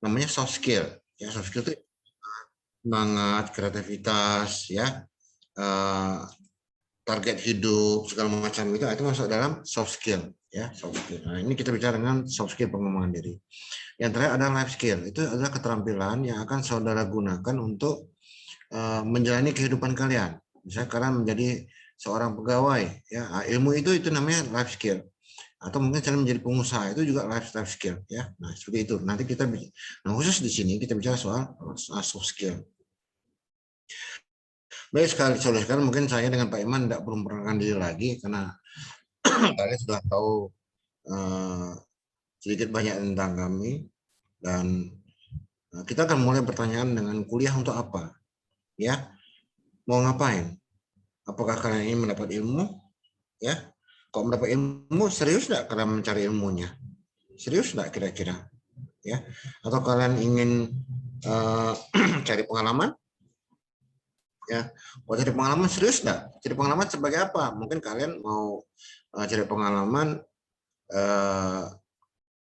namanya soft skill. Ya, soft skill itu semangat, kreativitas, ya, target hidup segala macam itu masuk dalam soft skill, ya, soft skill. Nah, ini kita bicara dengan soft skill pengembangan diri. Yang terakhir ada life skill. Itu adalah keterampilan yang akan saudara gunakan untuk menjalani kehidupan kalian. Misalnya kalian menjadi seorang pegawai, ya, ilmu itu namanya life skill. Atau mungkin kalian menjadi pengusaha, itu juga life skill, ya. Nah, seperti itu. Nanti kita, nah, khusus di sini kita bicara soal soft skill. Baik sekali, saudara sekalian, mungkin saya dengan Pak Iman tidak perlu memperkenalkan diri lagi karena kalian sudah tahu sedikit banyak tentang kami, dan kita akan mulai pertanyaan dengan kuliah untuk apa, ya, mau ngapain, apakah kalian ingin mendapat ilmu, ya, kok mendapat ilmu, serius nggak kalian mencari ilmunya, serius nggak kira-kira, ya, atau kalian ingin cari pengalaman, ya, cari pengalaman, serius nggak, cari pengalaman sebagai apa, mungkin kalian mau cari pengalaman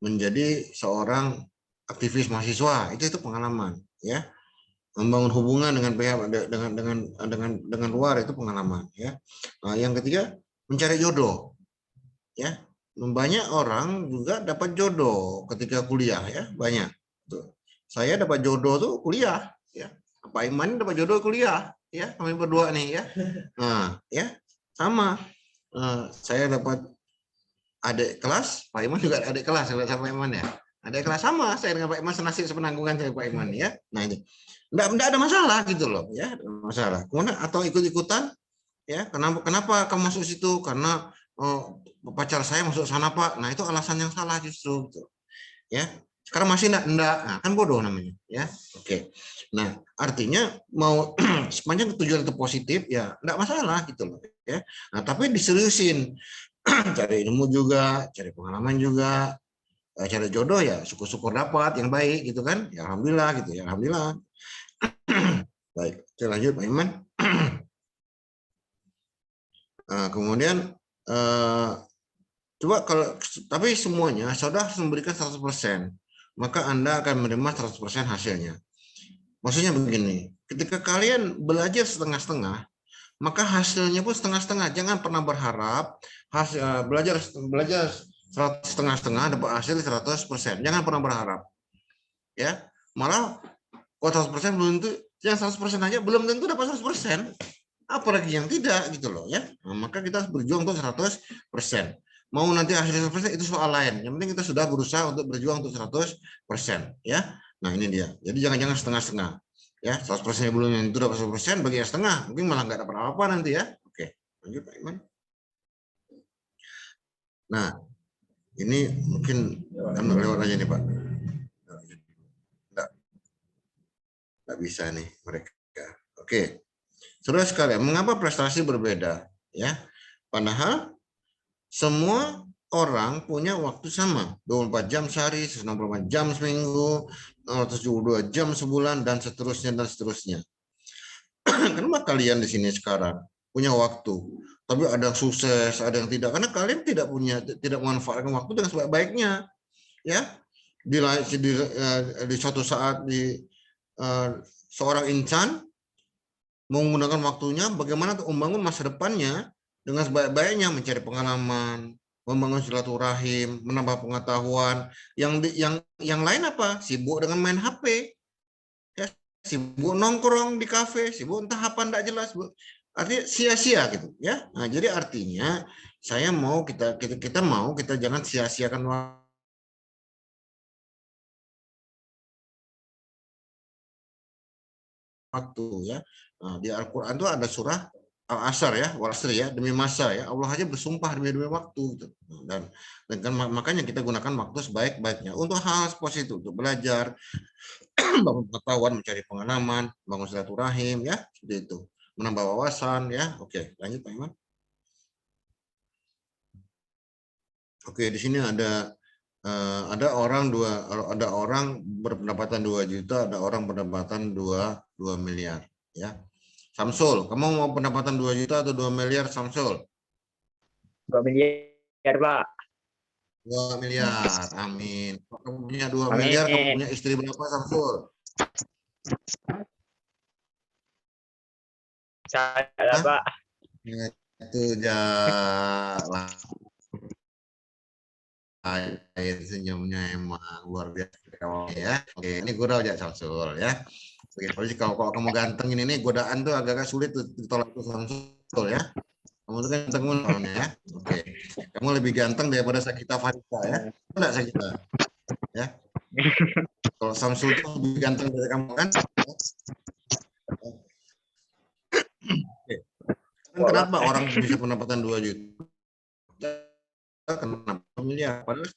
menjadi seorang aktivis mahasiswa, itu pengalaman, ya, membangun hubungan dengan pihak dengan luar, itu pengalaman, ya. Nah, yang ketiga, mencari jodoh, ya, banyak orang juga dapat jodoh ketika kuliah, ya, banyak tuh. Saya dapat jodoh tuh kuliah, ya, Pak Iman dapat jodoh kuliah, ya, kami berdua nih, ya. Nah, ya, sama, saya dapat adik kelas, Pak Iman juga adik kelas sama Pak Iman, ya. Adik kelas sama saya dengan Pak Iman, senasib sepenanggungan saya Pak Iman, ya. Nah, ini enggak ada masalah gitu loh, ya, masalah. Kemudian atau ikut-ikutan, ya, kenapa kamu masuk situ, karena pacar saya masuk sana Pak. Nah, itu alasan yang salah justru, gitu, ya. Sekarang masih enggak, nah, kan bodoh namanya, ya. Oke. Nah, artinya mau sepanjang tujuan itu positif, ya enggak masalah gitu loh, ya. Nah, tapi diseriusin. Cari ilmu juga, cari pengalaman juga, cari jodoh, ya syukur-syukur dapat yang baik gitu kan, ya alhamdulillah gitu, ya alhamdulillah. Baik, kita lanjut Pak Iman. Kemudian coba kalau, tapi semuanya saudara harus memberikan 100%, maka Anda akan menerima 100% hasilnya. Maksudnya begini, ketika kalian belajar setengah-setengah, maka hasilnya pun setengah-setengah. Jangan pernah berharap belajar setengah-setengah dapat hasil 100%. Jangan pernah berharap, ya. Malah kalau 100% belum tentu, yang 100% aja belum tentu dapat 100%. Apalagi yang tidak gitu loh, ya. Nah, maka kita harus berjuang untuk 100%. Mau nanti hasilnya 100% itu soal lain. Yang penting kita sudah berusaha untuk berjuang untuk 100%, ya. Nah, ini dia. Jadi jangan setengah-setengah. Ya, 100% belum yang itu dapat 100%, bagi yang setengah mungkin malah nggak dapat apa-apa nanti, ya. Oke, lanjut Pak Iman. Nah, ini mungkin lewat aja nih Pak. Nggak bisa nih mereka. Oke. Saudara sekalian, mengapa prestasi berbeda? Ya, padahal semua orang punya waktu sama, 24 jam sehari, 164 jam seminggu, 172 jam sebulan, dan seterusnya dan seterusnya. Kenapa kalian di sini sekarang punya waktu, tapi ada yang sukses, ada yang tidak? Karena kalian tidak memanfaatkan waktu dengan sebaik-baiknya, ya. Di suatu saat seorang insan menggunakan waktunya bagaimana untuk membangun masa depannya dengan sebaik-baiknya, mencari pengalaman, membangun silaturahim, menambah pengetahuan. Yang lain apa? Sibuk dengan main HP, ya, sibuk nongkrong di kafe, sibuk entah apa enggak jelas, artinya sia-sia gitu, ya. Nah, jadi artinya saya mau kita jangan sia-siakan waktu, ya. Nah, di Al-Qur'an itu ada surah Al-Asr, ya, Wal-Asri, ya, demi masa, ya. Allah aja bersumpah demi waktu gitu. Dan makanya kita gunakan waktu sebaik-baiknya untuk hal positif, untuk belajar, bangun pengetahuan, mencari pengalaman, bangun silaturahim, ya, seperti itu. Menambah wawasan, ya. Oke, lanjut Pak Iman. Oke, di sini ada orang berpendapatan 2 juta, ada orang pendapatan 2 miliar, ya. Samsul, kamu mau pendapatan 2 juta atau 2 miliar, Samsul? 2 miliar, Pak. 2 miliar. Amin. Kamu punya 2 miliar, kamu Amin. punya istri berapa, Samsul? Saya, Hah? Pak. Itu air senyumnya emang luar biasa ya. Oke, ini gurau aja Samsul ya. Oke, kalau kamu ganteng ini nih godaan tuh agak-agak sulit tuh ditolak tuh Samsul ya. Kamu tuh kan ganteng soalnya ya. Oke. Kamu lebih ganteng daripada Sakita Farita ya. Enggak Sakita ya. Kalau Samsul tuh lebih ganteng dari kamu kan? Oke. Kenapa orang bisa pendapatan 2 juta? Kenapa miliar? Padahal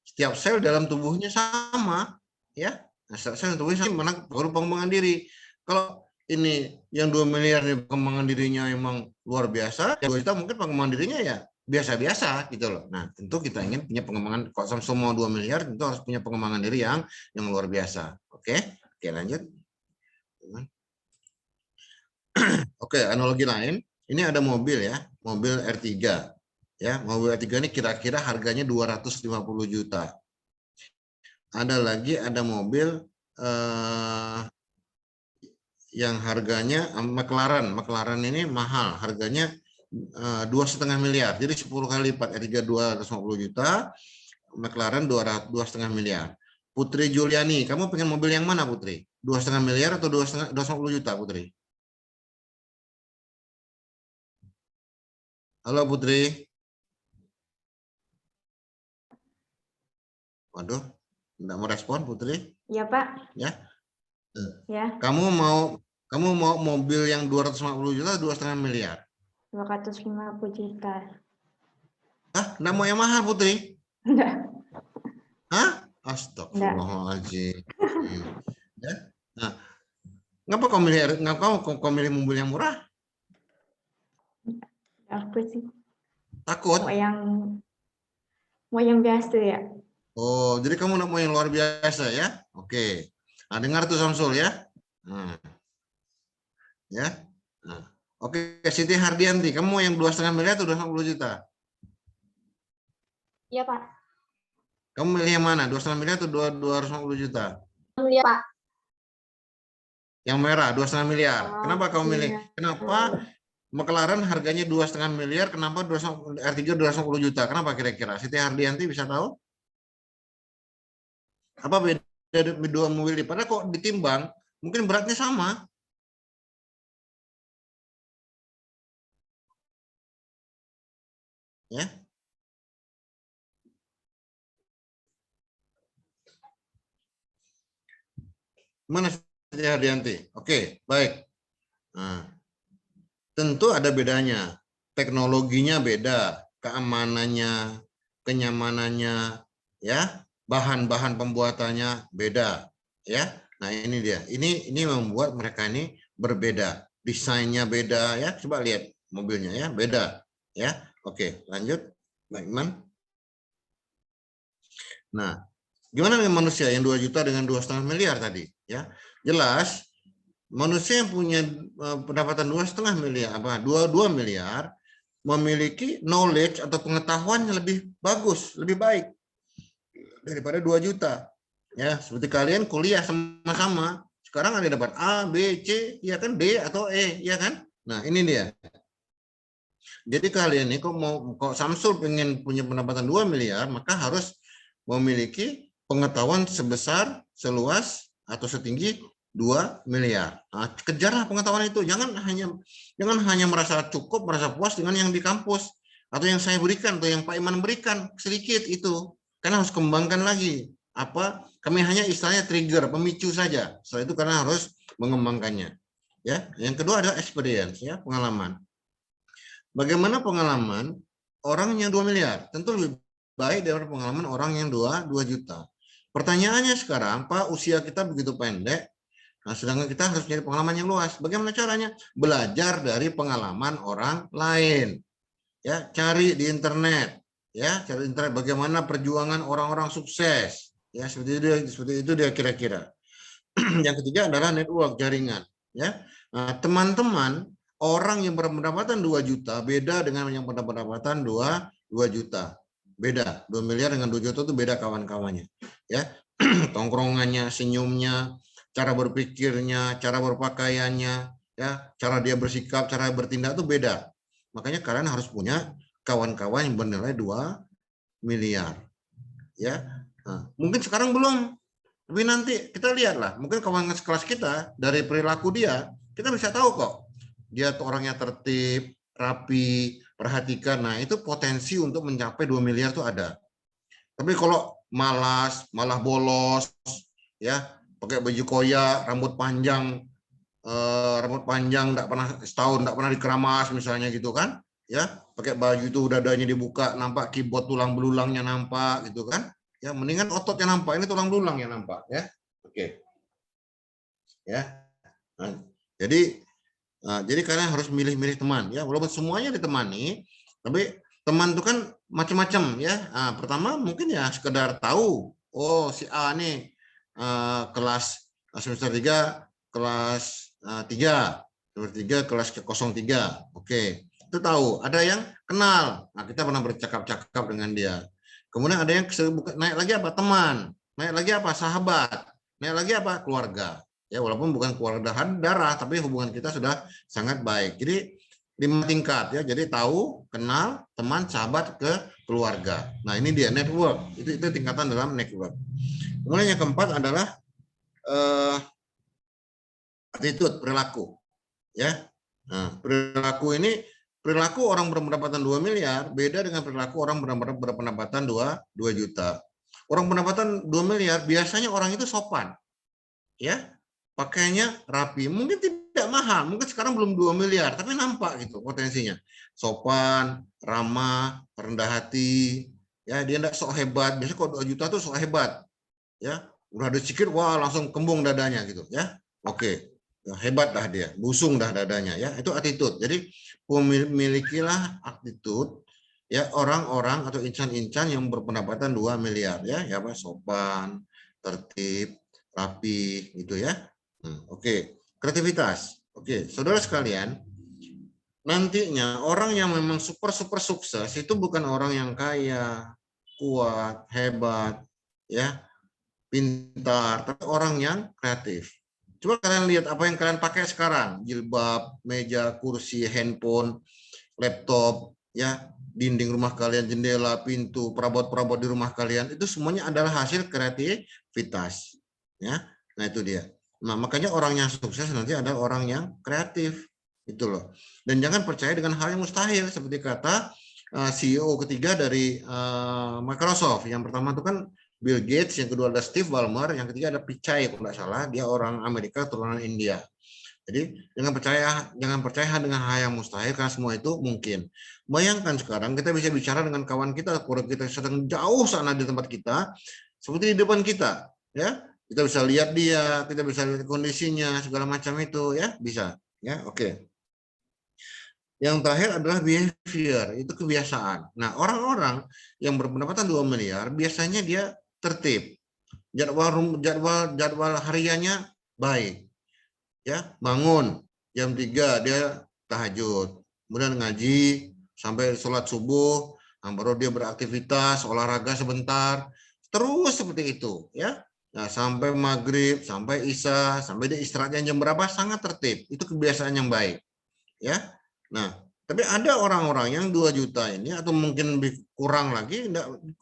setiap sel dalam tubuhnya sama, ya. Nah, sel dalam tubuhnya sama, perlu pengembangan diri. Kalau ini yang 2 miliar ini pengembangan dirinya emang luar biasa, yang 2 juta mungkin pengembangan dirinya ya biasa-biasa gitu loh. Nah, tentu kita ingin punya pengembangan, kalau Samsung mau 2 miliar, tentu harus punya pengembangan diri yang luar biasa. Oke, oke lanjut. Oke, analogi lain, ini ada mobil ya, mobil R3. Ya, mobil R3 ini kira-kira harganya 250 juta. Ada mobil yang harganya McLaren ini mahal, harganya 2,5 miliar. Jadi 10 kali lipat, R3 250 juta, McLaren 2,5 miliar. Putri Juliani, kamu pengen mobil yang mana Putri? 2,5 miliar atau 250 juta Putri? Halo Putri. Waduh, enggak mau respon Putri? Ya Pak. Ya. Ya. Kamu mau mobil yang 250 juta, 2,5 miliar? 250 juta. Hah? Enggak mau yang mahal Putri? Enggak. Hah? Astagfirullahaladzim. Ya? Nah, ngapa kau milih mobil yang murah? Aku sih Takut? mau yang biasa ya. Oh, jadi kamu mau yang luar biasa ya? Oke. Nah, dengar tuh Samsul ya. Nah. Ya. Nah. Oke, Siti Hardianti, kamu yang 2,5 miliar atau 250 juta? Iya Pak. Kamu milih yang mana? 2,5 miliar atau 250 juta? Iya Pak. Yang merah 2,5 miliar. Kenapa kamu milih? Iya. Kenapa McLaren harganya 2,5 miliar? Kenapa R3 250 juta? Kenapa kira-kira? Siti Hardianti bisa tahu? Apa beda dua mobil ini? Padahal kok ditimbang, mungkin beratnya sama. Ya. Mana Siti Hardianti? Oke, baik. Nah, tentu ada bedanya. Teknologinya beda, keamanannya, kenyamanannya, ya, bahan-bahan pembuatannya beda, ya. Nah, ini dia. Ini membuat mereka ini berbeda. Desainnya beda, ya. Coba lihat mobilnya ya, beda, ya. Oke, lanjut. Baik, Iman. Nah, gimana dengan manusia yang 2 juta dengan 2,5 miliar tadi, ya? Jelas manusia yang punya pendapatan 2,5 miliar, 2 miliar, memiliki knowledge atau pengetahuan yang lebih bagus, lebih baik daripada 2 juta. Ya, seperti kalian kuliah sama-sama, sekarang ada dapat A, B, C, ya kan, D atau E, ya kan? Nah, ini dia. Jadi kalian ini kok Samsul pengen punya pendapatan 2 miliar, maka harus memiliki pengetahuan sebesar, seluas atau setinggi 2 miliar. Nah, kejarlah pengetahuan itu. Jangan hanya merasa cukup, merasa puas dengan yang di kampus atau yang saya berikan atau yang Pak Iman berikan sedikit itu. Karena harus kembangkan lagi. Kami hanya istilahnya trigger, pemicu saja. Setelah itu karena harus mengembangkannya. Ya, yang kedua adalah experience, ya, pengalaman. Bagaimana pengalaman orang yang 2 miliar? Tentu lebih baik daripada pengalaman orang yang 2 juta. Pertanyaannya sekarang, Pak, usia kita begitu pendek, nah sedangkan kita harus mencari pengalaman yang luas. Bagaimana caranya? Belajar dari pengalaman orang lain. Ya, cari di internet. Ya, cari internet bagaimana perjuangan orang-orang sukses. Ya, seperti itu dia kira-kira. Yang ketiga adalah network, jaringan. Ya, nah, teman-teman orang yang berpendapatan 2 juta beda dengan yang berpendapatan 2 juta. Beda. 2 miliar dengan 2 juta itu beda kawan-kawannya. Ya. Tongkrongannya, senyumnya, cara berpikirnya, cara berpakaiannya, ya, cara dia bersikap, cara bertindak itu beda. Makanya kalian harus punya kawan-kawan yang bernilai 2 miliar. Ya. Nah, mungkin sekarang belum, tapi nanti kita lihatlah. Mungkin kawan sekelas kita dari perilaku dia, kita bisa tahu kok. Dia tuh orangnya tertib, rapi, perhatikan. Nah, itu potensi untuk mencapai 2 miliar itu ada. Tapi kalau malas, malah bolos, ya, pakai baju koyak, rambut panjang, enggak pernah setahun enggak pernah dikeramas misalnya gitu kan, ya, pakai baju itu dadanya dibuka, nampak keyboard tulang belulangnya nampak gitu kan, ya, mendingan ototnya nampak, ini tulang belulangnya nampak, ya, oke, ya, nah, jadi kalian harus milih-milih teman, ya, walaupun semuanya ditemani, tapi teman itu kan macam-macam, ya. Nah, pertama mungkin ya sekedar tahu, oh si A nih kelas semester 3 kelas 3, semester 3 kelas 03. Oke, itu tahu. Ada yang kenal. Nah, kita pernah bercakap-cakap dengan dia. Kemudian ada yang naik lagi apa? Teman. Naik lagi apa? Sahabat. Naik lagi apa? Keluarga. Ya, walaupun bukan keluarga darah, tapi hubungan kita sudah sangat baik. Jadi 5 tingkat, ya. Jadi tahu, kenal, teman, sahabat, ke keluarga. Nah, ini dia network. Itu tingkatan dalam network. Kemudian yang keempat adalah attitude, perilaku, ya. Nah, perilaku orang berpendapatan 2 miliar beda dengan perilaku orang berpendapatan 2 juta. Orang pendapatan 2 miliar biasanya orang itu sopan, ya, pakainya rapi, mungkin tidak mahal, mungkin sekarang belum 2 miliar, tapi nampak gitu potensinya, sopan, ramah, rendah hati, ya, dia tidak sok hebat. Biasanya kalau 2 juta tuh sok hebat, ya, udah ada sedikit, wah langsung kembung dadanya gitu, ya, oke, ya, hebat dah dia, busung dah dadanya, ya, itu attitude. Jadi milikilah attitude, ya, orang-orang atau insan-insan yang berpendapatan 2 miliar, ya, apa, sopan, tertib, rapi, gitu, ya. Oke, kreativitas. Oke, saudara sekalian, nantinya orang yang memang super sukses itu bukan orang yang kaya, kuat, hebat, ya, pintar, tapi orang yang kreatif. Coba kalian lihat apa yang kalian pakai sekarang, jilbab, meja, kursi, handphone, laptop, ya, dinding rumah kalian, jendela, pintu, perabot-perabot di rumah kalian, itu semuanya adalah hasil kreativitas, ya. Nah, itu dia. Nah, makanya orang yang sukses nanti adalah orang yang kreatif, itu loh. Dan jangan percaya dengan hal yang mustahil, seperti kata CEO ketiga dari Microsoft. Yang pertama itu kan Bill Gates, yang kedua ada Steve Ballmer, yang ketiga ada Pichai, kalau nggak salah, dia orang Amerika turunan India. Jadi jangan percaya dengan hal yang mustahil, karena semua itu mungkin. Bayangkan sekarang kita bisa bicara dengan kawan kita, kalau kita sedang jauh sana di tempat kita, seperti di depan kita, ya. Kita bisa lihat dia, kita bisa lihat kondisinya, segala macam itu, ya, bisa, ya, oke. Yang terakhir adalah behavior, itu kebiasaan. Nah, orang-orang yang berpendapatan 2 miliar biasanya dia tertib. Jadwal hariannya baik. Ya, bangun jam 3 dia tahajud. Kemudian ngaji sampai sholat subuh, baru dia beraktivitas, olahraga sebentar. Terus seperti itu, ya. Nah, sampai maghrib, sampai isya, sampai dia istirahatnya jam berapa, sangat tertib. Itu kebiasaan yang baik, ya. Nah, tapi ada orang-orang yang 2 juta ini, atau mungkin lebih kurang lagi,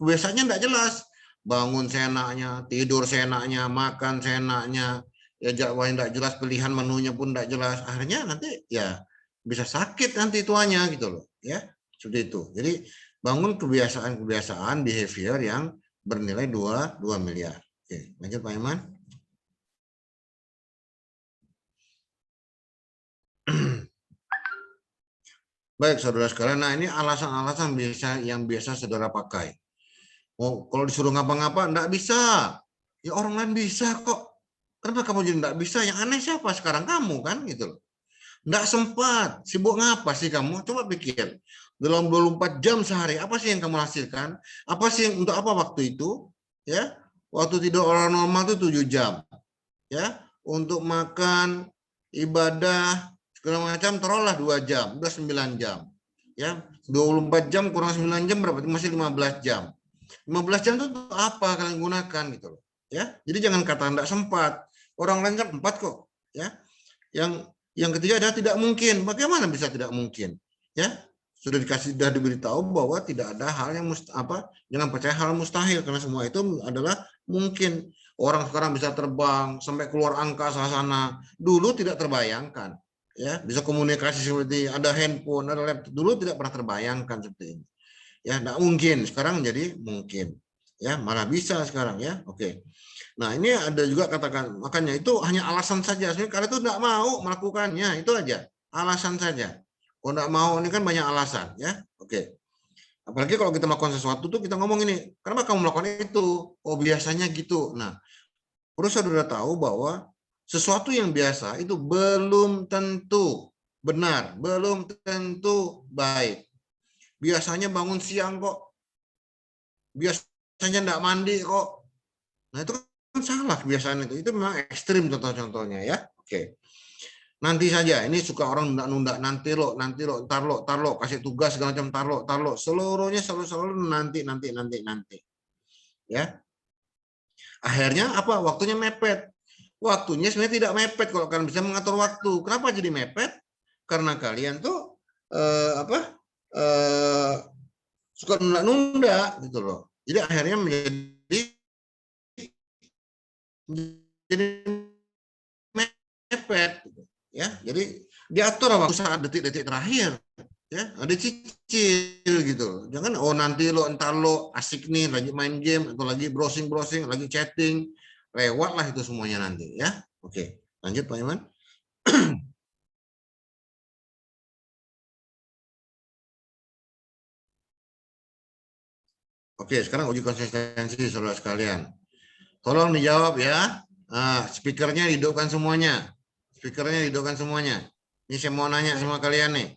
kebiasaannya tidak jelas. Bangun seenaknya, tidur seenaknya, makan seenaknya, ya, jadwalnya tidak jelas, pilihan menunya pun tidak jelas. Akhirnya nanti ya bisa sakit nanti tuanya gitu loh, ya. Seperti itu. Jadi bangun kebiasaan-kebiasaan behavior yang bernilai 2 miliar. Oke, lanjut Pak Iman. Baik, saudara sekalian. Nah, ini alasan-alasan yang biasa saudara pakai. Oh, kalau disuruh ngapa-ngapa enggak bisa. Ya, orang lain bisa kok. Kenapa kamu jadi enggak bisa? Yang aneh siapa sekarang? Kamu kan gitu loh. Enggak sempat. Sibuk ngapa sih kamu? Coba pikir. Dalam 24 jam sehari, apa sih yang kamu hasilkan? Apa sih untuk apa waktu itu? Ya. Waktu tidur orang normal itu 7 jam. Ya. Untuk makan, ibadah, segala macam taruhlah 2 jam, udah 9 jam. Ya. 24 jam kurang 9 jam berapa? Masih 15 jam. 15 jam itu apa kalian gunakan gitu loh. Ya. Jadi jangan kata enggak sempat. Orang lain kan 4 kok, ya. Yang ketiga adalah tidak mungkin. Bagaimana bisa tidak mungkin? Ya. Sudah diberitahu bahwa tidak ada hal yang jangan percaya hal mustahil karena semua itu adalah mungkin. Orang sekarang bisa terbang sampai keluar angkasa sana. Dulu tidak terbayangkan. Ya, bisa komunikasi seperti ada handphone, ada laptop. Dulu tidak pernah terbayangkan seperti ini. Ya, tidak mungkin. Sekarang menjadi mungkin. Ya, malah bisa sekarang ya. Oke. Nah, ini ada juga katakan makanya itu hanya alasan saja. Sebenarnya kalian itu tidak mau melakukannya, itu aja. Alasan saja. Kalau tidak mau ini kan banyak alasan ya. Oke. Apalagi kalau kita melakukan sesuatu tuh kita ngomong ini, kenapa kamu melakukan itu? Oh, biasanya gitu. Nah, perlu saudara tahu bahwa sesuatu yang biasa itu belum tentu benar, belum tentu baik. Biasanya bangun siang kok. Biasanya enggak mandi kok. Nah, itu kan salah kebiasaan itu. Itu memang ekstrim contoh-contohnya ya. Oke. Nanti saja, ini suka orang nunda-nunda, nanti lo, ntar lo, kasih tugas segala macam, tar lo, seluruhnya selalu nanti. Ya. Akhirnya apa? Waktunya mepet. Waktunya sebenarnya tidak mepet kalau kalian bisa mengatur waktu. Kenapa jadi mepet? Karena kalian tuh suka nunda-nunda gitu loh. Jadi akhirnya jadi mepet gitu. Ya, jadi diatur waktu saat detik-detik terakhir ya, ada cicil gitu. Jangan nanti lo entar lo asik nih lagi main game atau lagi browsing, lagi chatting, lewatlah itu semuanya nanti ya. Oke, lanjut Pak Iman. Oke, sekarang uji konsistensi saudara sekalian. Tolong dijawab ya. Nah, speakernya dihidupkan semuanya. Ini saya mau nanya sama kalian nih.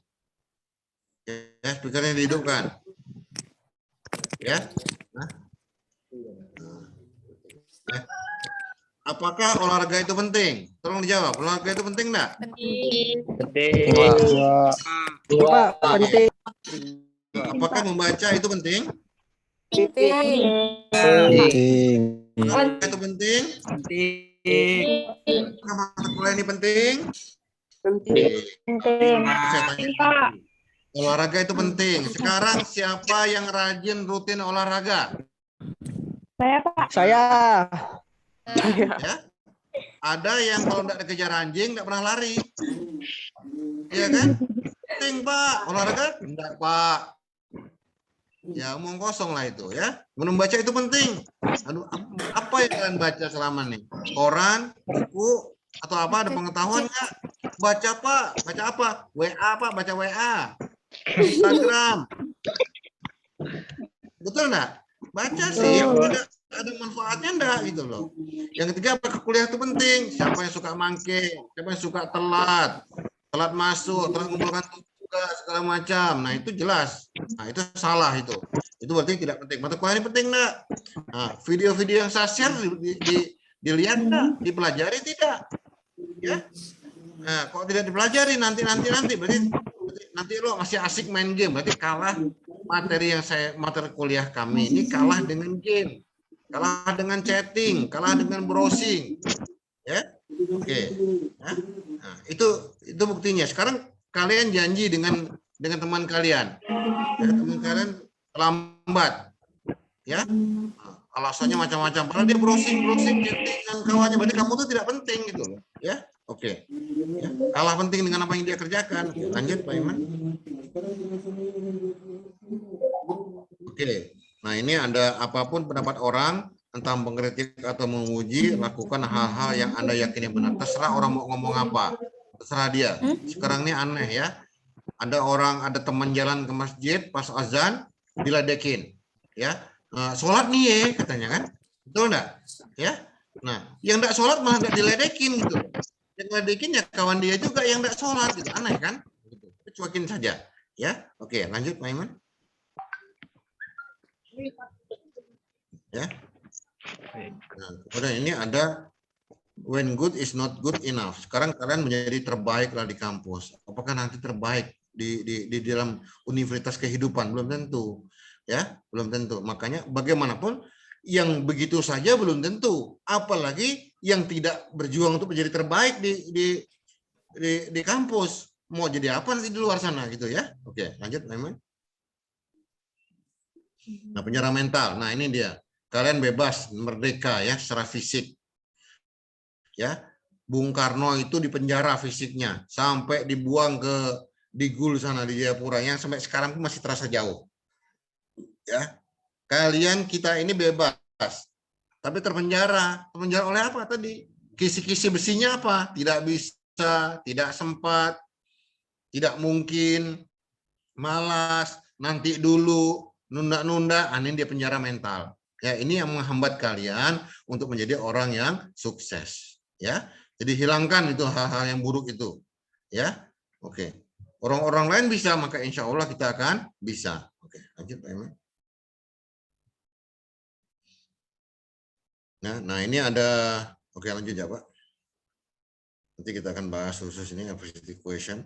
Ya, speakernya dihidupkan. Ya. Nah. Apakah olahraga itu penting? Tolong dijawab. Olahraga itu penting enggak? Penting. Pak, penting. Apakah membaca itu penting? Penting. Olahraga itu penting? Apakah mata kuliah ini penting? Penting. Saya tanya. Olahraga itu penting. Sekarang siapa yang rajin rutin olahraga? Saya, Pak. Saya. Ya. Ada yang kalau tidak dikejar anjing tidak pernah lari. Iya kan? Penting Pak. Olahraga? Enggak Pak. Ya omong kosong lah itu ya. Membaca itu penting. Aduh, apa yang kalian baca selama nih? Koran, buku, atau apa? Ada pengetahuan nggak? Baca Pak. Baca apa? WA Pak. Baca WA. Instagram. Betul nggak? Baca sih. Tidak ada manfaatnya enggak gitu loh. Yang ketiga, apakah kuliah itu penting? Siapa yang suka mangke? Siapa yang suka telat masuk, telat mengumpulkan tugas segala macam. Nah, itu jelas. Nah, itu salah itu. Itu berarti tidak penting. Mata kuliah ini penting enggak? Nah, video-video yang saya share dilihat enggak? Dipelajari tidak? Ya. Nah, kalau tidak dipelajari nanti berarti nanti lo masih asik main game, berarti kalah materi kuliah kami ini kalah dengan game. Kalah dengan chatting, kalah dengan browsing, ya, oke, nah, itu buktinya. Sekarang kalian janji dengan teman kalian, ya, teman kalian lambat, ya, alasannya macam-macam. Padahal dia browsing, chatting dengan kawannya, berarti kamu tuh tidak penting gitu loh, ya, oke, ya. Kalah penting dengan apa yang dia kerjakan. Oke, lanjut Pak Iman. Oke. Nah, ini ada apapun pendapat orang, entah mengkritik atau menguji, lakukan hal-hal yang Anda yakini benar. Terserah orang mau ngomong apa. Terserah dia. Sekarang ini aneh ya. Ada teman jalan ke masjid pas azan, diledekin. Ya. Sholat nih ya, katanya kan. Betul enggak? Ya. Nah, yang enggak sholat malah enggak diledekin gitu. Yang diledekin ya kawan dia juga yang enggak sholat gitu. Aneh kan? Gitu. Cuekin saja. Ya. Oke, lanjut Pak Iman. Ya. Nah, kemudian ini ada when good is not good enough. Sekarang kalian menjadi terbaiklah di kampus. Apakah nanti terbaik di dalam universitas kehidupan, belum tentu, ya, belum tentu. Makanya bagaimanapun yang begitu saja belum tentu, apalagi yang tidak berjuang untuk menjadi terbaik di kampus. Mau jadi apa nanti di luar sana gitu ya. Oke, lanjut memang. Nah, penjara mental. Nah, ini dia. Kalian bebas, merdeka ya secara fisik. Ya. Bung Karno itu di penjara fisiknya sampai dibuang ke Digul sana di Jayapura yang sampai sekarang masih terasa jauh. Ya. Kalian kita ini bebas. Tapi terpenjara. Terpenjara oleh apa tadi? Kisi-kisi besinya apa? Tidak bisa, tidak sempat, tidak mungkin, malas, nanti dulu, nunda-nunda, ini dia penjara mental. Ya, ini yang menghambat kalian untuk menjadi orang yang sukses. Ya, jadi hilangkan itu hal-hal yang buruk itu. Ya, oke. Orang-orang lain bisa, maka insya Allah kita akan bisa. Oke, lanjut Pak Iman. Nah ini ada, oke lanjut ya Pak. Nanti kita akan bahas khusus ini appreciative question.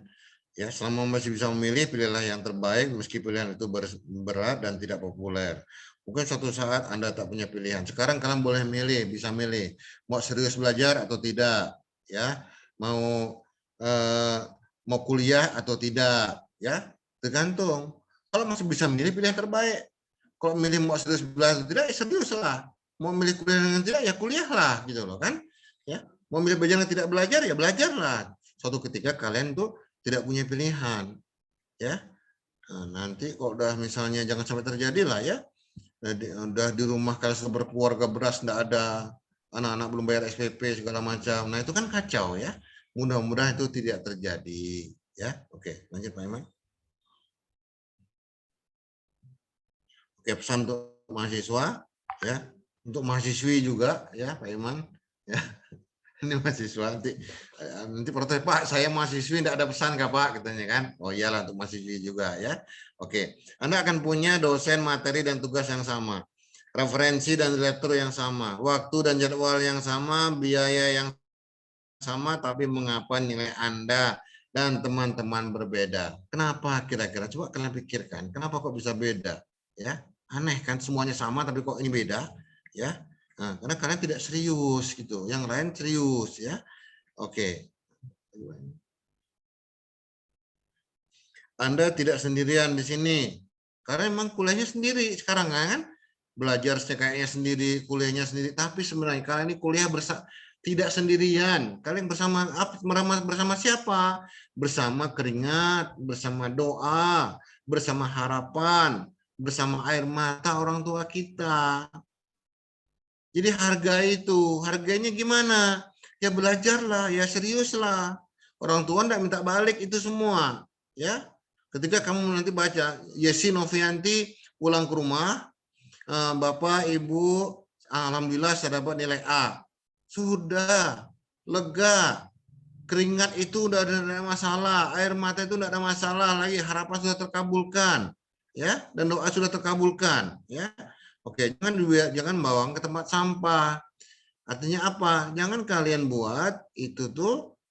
Ya, selama masih bisa memilih, pilihlah yang terbaik meski pilihan itu berat dan tidak populer. Mungkin suatu saat Anda tak punya pilihan. Sekarang kalian boleh milih, bisa milih mau serius belajar atau tidak, ya. Mau kuliah atau tidak, ya. Tergantung. Kalau masih bisa milih, pilih yang terbaik. Kalau milih mau serius belajar atau tidak, ya seriuslah. Mau milih kuliah dengan tidak, ya kuliahlah gitu loh kan. Ya. Mau milih belajar dan tidak belajar, ya belajarlah. Suatu ketika kalian tuh tidak punya pilihan, ya. Nah, nanti kalau udah misalnya jangan sampai terjadi lah ya, udah di rumah kalian sudah berkeluarga, beras tidak ada, anak-anak belum bayar SPP segala macam, nah itu kan kacau ya. Mudah-mudahan itu tidak terjadi, ya. Oke, lanjut Pak Iman. Oke, pesan untuk mahasiswa, ya, untuk mahasiswi juga, ya Pak Iman, ya. Ini mahasiswa nanti protes Pak, saya mahasiswi tidak ada pesan kah Pak katanya kan. Oh iyalah untuk mahasiswi juga ya. Oke, Anda akan punya dosen, materi dan tugas yang sama, referensi dan literatur yang sama, waktu dan jadwal yang sama, biaya yang sama, tapi mengapa nilai Anda dan teman-teman berbeda? Kenapa kira-kira? Coba kalian pikirkan, kenapa kok bisa beda? Ya, aneh kan, semuanya sama tapi kok ini beda? Ya. Nah, karena kalian tidak serius gitu, yang lain serius ya. Oke. Anda tidak sendirian di sini. Karena memang kuliahnya sendiri sekarang kan. Belajar kayaknya sendiri, kuliahnya sendiri, tapi sebenarnya kalian ini kuliah tidak sendirian. Kalian bersama siapa? Bersama keringat, bersama doa, bersama harapan, bersama air mata orang tua kita. Jadi harganya gimana? Ya belajarlah, ya seriuslah. Orang tua enggak minta balik itu semua, ya. Ketika kamu nanti baca Yesi Novianti pulang ke rumah, Bapak, Ibu, alhamdulillah saya dapat nilai A. Sudah, lega. Keringat itu udah ada masalah, air mata itu enggak ada masalah lagi, harapan sudah terkabulkan, ya, dan doa sudah terkabulkan, ya. Oke, jangan bawang ke tempat sampah. Artinya apa? Jangan kalian buat itu tuh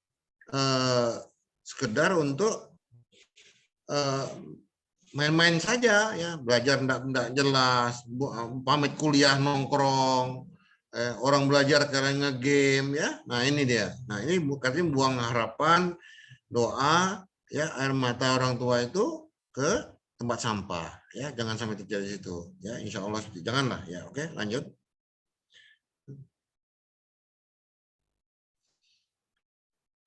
sekedar untuk main-main saja, ya. Belajar enggak jelas, pamit kuliah nongkrong, orang belajar kalian ngegame, ya. Nah ini dia. Nah ini katanya buang harapan, doa, ya, air mata orang tua itu ke tempat sampah, ya, jangan sampai terjadi situ, ya, insya Allah janganlah, ya. Oke, lanjut.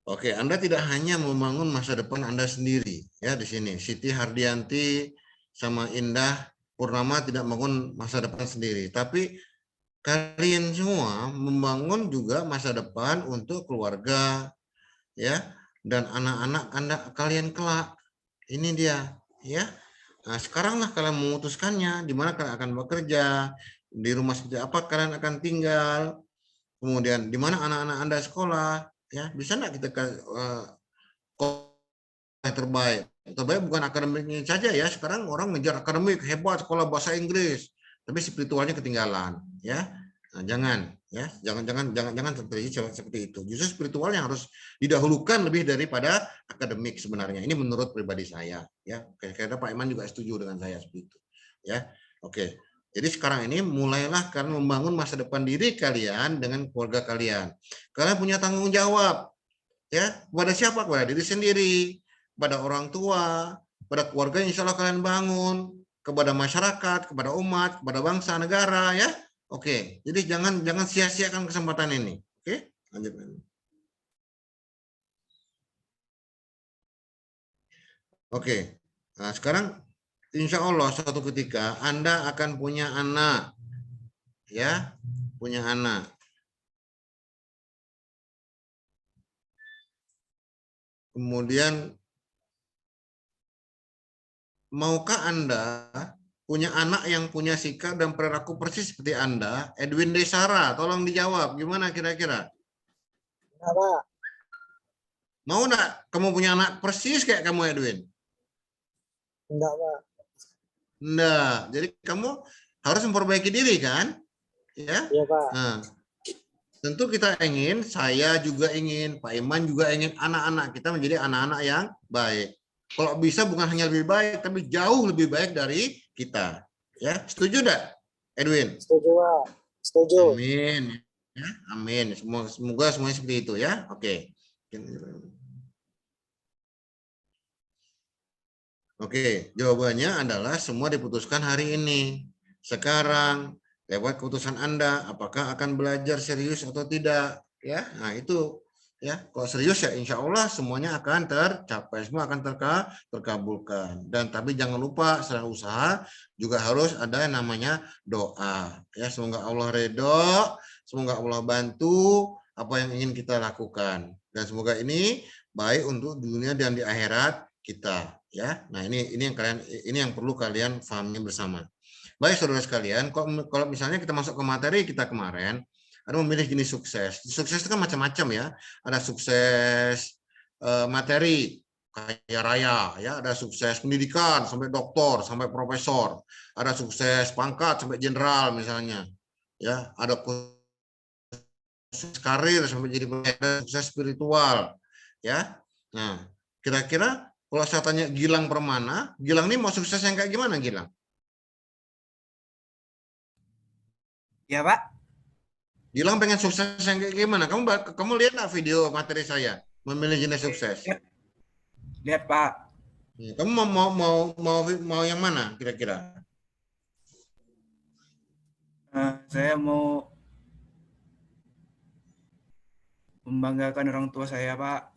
Oke, Anda tidak hanya membangun masa depan Anda sendiri, ya, di sini Siti Hardianti sama Indah Purnama tidak membangun masa depan sendiri, tapi kalian semua membangun juga masa depan untuk keluarga, ya, dan anak-anak kalian kelak. Ini dia, ya. Nah, sekaranglah kalian memutuskannya, di mana kalian akan bekerja, di rumah seperti apa kalian akan tinggal, kemudian di mana anak-anak Anda sekolah, ya. Bisa enggak kita yang terbaik bukan akademiknya saja ya. Sekarang orang ngejar akademik hebat, sekolah bahasa Inggris, tapi spiritualnya ketinggalan, ya. Nah, jangan ya, jangan terjadi seperti itu. Justru spiritual yang harus didahulukan lebih daripada akademik sebenarnya. Ini menurut pribadi saya ya. Karena Pak Iman juga setuju dengan saya seperti itu. Ya. Oke. Jadi sekarang ini mulailah kalian membangun masa depan diri kalian dengan keluarga kalian. Kalian punya tanggung jawab ya, kepada siapa? Kepada diri sendiri, kepada orang tua, kepada keluarga yang insya Allah kalian bangun, kepada masyarakat, kepada umat, kepada bangsa, negara ya. Oke, jadi jangan sia-siakan kesempatan ini. Oke, lanjut. Oke, nah sekarang insya Allah suatu ketika Anda akan punya anak, ya, punya anak. Kemudian maukah Anda punya anak yang punya sikap dan perilaku persis seperti Anda? Edwin Desara, tolong dijawab. Gimana kira-kira? Pak. Mau enggak kamu punya anak persis kayak kamu, Edwin? Enggak, Pak. Enggak. Jadi kamu harus memperbaiki diri kan? Ya. Iya, Pak. Nah, tentu kita ingin, saya juga ingin, Pak Iman juga ingin anak-anak kita menjadi anak-anak yang baik. Kalau bisa bukan hanya lebih baik, tapi jauh lebih baik dari kita. Ya, setuju enggak, Edwin? Setuju, Pak. Setuju. Amin. Ya, amin. Semoga semuanya seperti itu ya. Oke. Oke, jawabannya adalah semua diputuskan hari ini. Sekarang, lewat keputusan Anda, apakah akan belajar serius atau tidak? Ya, nah itu ya. Kalau serius ya, insya Allah semuanya akan tercapai, semua akan terkabulkan. Dan tapi jangan lupa, selain usaha juga harus ada yang namanya doa. Ya, semoga Allah ridho, semoga Allah bantu apa yang ingin kita lakukan. Dan semoga ini baik untuk dunia dan di akhirat kita. Ya, nah ini yang perlu kalian pahami bersama. Baik saudara sekalian, kalau misalnya kita masuk ke materi kita kemarin, ada memilih jenis sukses. Sukses itu kan macam-macam ya. Ada sukses materi kaya raya, ya, ada sukses pendidikan sampai doktor, sampai profesor, ada sukses pangkat sampai jenderal misalnya, ya, ada sukses karir sampai jadi sukses spiritual, ya. Nah, kira-kira kalau saya tanya Gilang Permana, Gilang ini mau sukses yang kayak gimana, Gilang? Ya, Pak. Gilang pengen sukses yang kayak gimana? Kamu lihat nggak video materi saya memilih jenis sukses? Lihat, Pak. Kamu mau yang mana kira-kira? Saya mau membanggakan orang tua saya, Pak.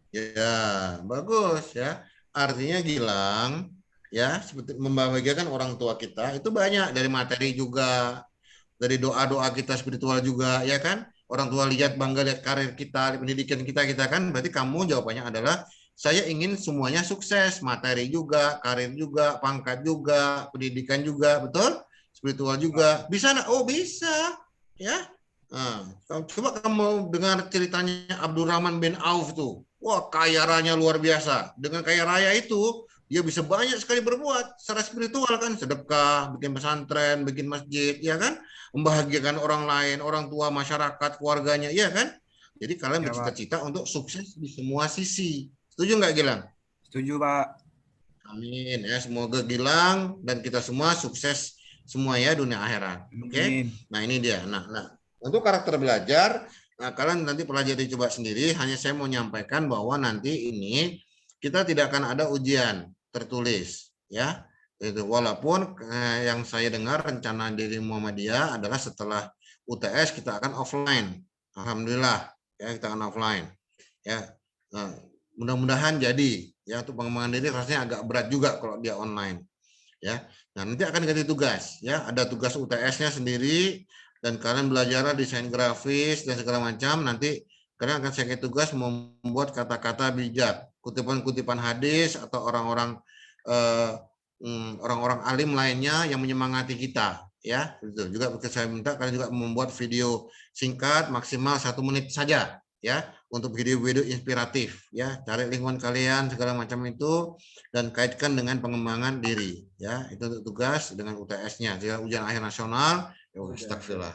Ya, bagus ya. Artinya Gilang ya, seperti membahagiakan orang tua kita itu banyak dari materi juga, dari doa-doa kita spiritual juga, ya kan? Orang tua lihat bangga lihat karir kita, pendidikan kita kan, berarti kamu jawabannya adalah saya ingin semuanya sukses, materi juga, karir juga, pangkat juga, pendidikan juga, betul? Spiritual juga. Bisa enggak? Oh, bisa. Ya. Nah, coba kamu dengar ceritanya Abdurrahman bin Auf tuh. Wah, kaya raya luar biasa. Dengan kaya raya itu, dia bisa banyak sekali berbuat secara spiritual kan, sedekah, bikin pesantren, bikin masjid, ya kan? Membahagiakan orang lain, orang tua, masyarakat, keluarganya, ya kan? Jadi kalian Ya, bercita-cita untuk sukses di semua sisi. Setuju nggak, Gilang? Setuju, Pak. Amin ya, semoga Gilang dan kita semua sukses semua ya dunia akhirat. Oke. Nah, ini dia. Nah, untuk karakter belajar, nah kalian nanti pelajari coba sendiri, hanya saya mau menyampaikan bahwa nanti ini kita tidak akan ada ujian tertulis ya. Itu walaupun yang saya dengar rencana dari Muhammadiyah adalah setelah UTS kita akan offline. Alhamdulillah ya, kita akan offline. Ya. Nah, mudah-mudahan jadi ya, untuk pengembangan diri rasanya agak berat juga kalau dia online ya. Nah, nanti akan ganti tugas ya, ada tugas UTS-nya sendiri dan kalian belajar desain grafis dan segala macam. Nanti kalian akan saya tugas membuat kata-kata bijak, kutipan-kutipan hadis atau orang-orang orang-orang alim lainnya yang menyemangati kita ya. Itu juga saya minta kalian juga membuat video singkat maksimal 1 menit saja ya, untuk video-video inspiratif ya, cari lingkungan kalian segala macam itu dan kaitkan dengan pengembangan diri ya. Itu untuk tugas dengan UTS-nya. Jika ujian akhir nasional, ya astagfirullah.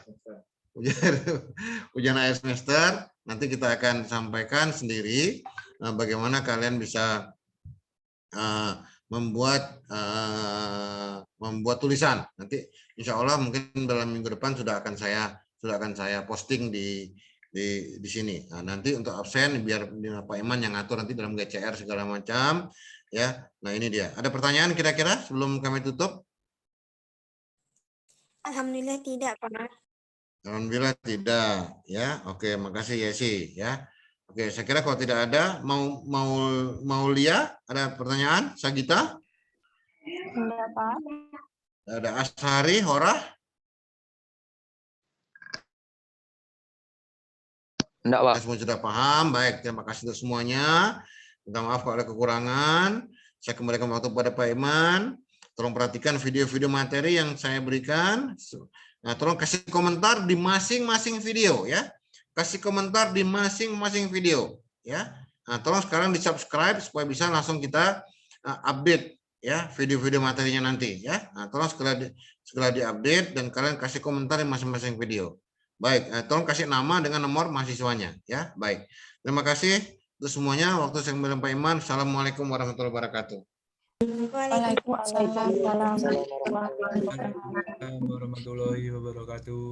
ujian akhir semester. Nanti kita akan sampaikan sendiri bagaimana kalian bisa membuat tulisan. Nanti insya Allah mungkin dalam minggu depan sudah akan saya posting di sini. Nah, nanti untuk absen biar Pak Iman yang ngatur nanti dalam GCR segala macam ya. Nah, ini dia. Ada pertanyaan kira-kira sebelum kami tutup? Alhamdulillah tidak, Pak. Alhamdulillah tidak ya. Oke, makasih Yesi ya. Oke, saya kira kalau tidak ada mau Lia, ada pertanyaan? Sagita? Enggak, Pak. Ada Ashari, Horah? Enggak, Pak. Semua sudah paham. Baik, terima kasih untuk semuanya. Minta maaf kalau ada kekurangan. Saya kembalikan waktu kepada Pak Iman. Tolong perhatikan video-video materi yang saya berikan. Nah, tolong kasih komentar di masing-masing video ya. Kasih komentar di masing-masing video ya. Nah, tolong sekarang di-subscribe supaya bisa langsung kita update ya video-video materinya nanti ya. Nah, tolong segera di-update dan kalian kasih komentar di masing-masing video. Baik, tolong kasih nama dengan nomor mahasiswanya ya. Baik. Terima kasih untuk semuanya. Waktu saya kembali Pak Iman. Assalamualaikum warahmatullahi wabarakatuh. Waalaikumsalam Warahmatullahi wabarakatuh.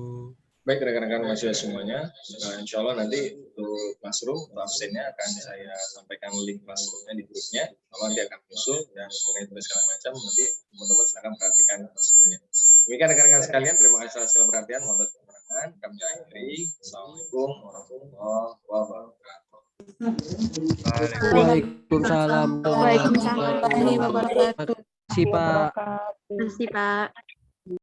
Baik rekan-rekan mahasiswa semuanya, insya Allah nanti untuk classroom atau absennya akan saya sampaikan link classroomnya di grupnya. Kalau nanti akan muncul dan mengenai tugas segala macam, nanti teman-teman silakan perhatikan classroomnya. Demikian rekan-rekan sekalian, terima kasih atas segala perhatian. Mohon kebenaran kami akhiri. Assalamualaikum warahmatullahi wabarakatuh. Waalaikumsalam. Waalaikumsalam warahmatullahi wabarakatuh. Terima kasih, Pak. wabarakatuh. Terima kasih, Pak.